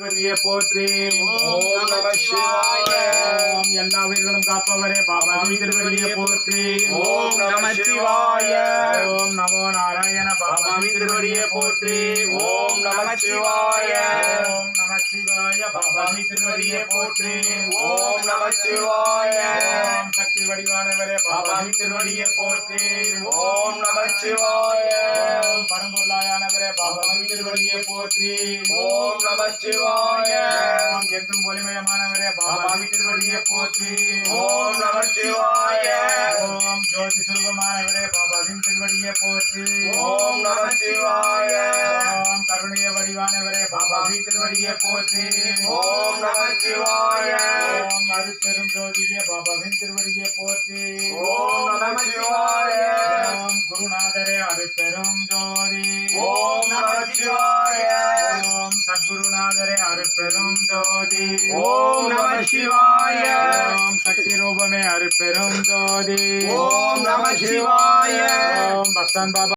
பாபாவித்வரியே போற்றி. ஓம் நம சிவாய. ஓம் எல்லா உயிர்களும் காப்பவரே பாபாவித்வரியே போற்றி. ஓம் நம சிவாய. ஓம் நமோ நாராயண பாபாவித்வரியே போற்றி. ஓம் நம சிவாய. ஓம் நம சிவாய பாபாவித்வரியே போற்றி. ஓம் நம சிவாய. ஓம் சக்தி வடிவானவரே பாபாவித்வரியே போற்றி. ஓம் நம சிவாய. ஓம் பரம்பொருளாயானவரே பாபாவித்வரியே போற்றி. ஓம் நம சிவாய. ஓம் என்றும் ஒளிமயமானவரே பாபாவித்வரியே போற்றி. ஓம் நம சிவாய. ஓம் ஜோதி சுரூபமானவரே பாபாவித்வரியே போற்றி. ஓம் நம சிவாய. ஓம் கருணைய வடிவானவரே பாபாவித்வரியே போற்றி. ஓம் நம சிவாய. ஓம் அருட்பெரும் ஜோதியே பாபாவின் திருவடியே போற்றி. ஓம் நம சிவாய. ஓம் குருநாதரே அருட்பெரும் ஜோதி. ஓம் நம சிவாய. ஓம் சத்குருநாதரே அருட்பெரும் ஜோதி. ஓம் நம சிவாய. ஓம் சக்தி ரூபமே அருட்பெரும் ஜோதி. ஓம் நம சிவாய. ஓம் பஸ்தான் பாபா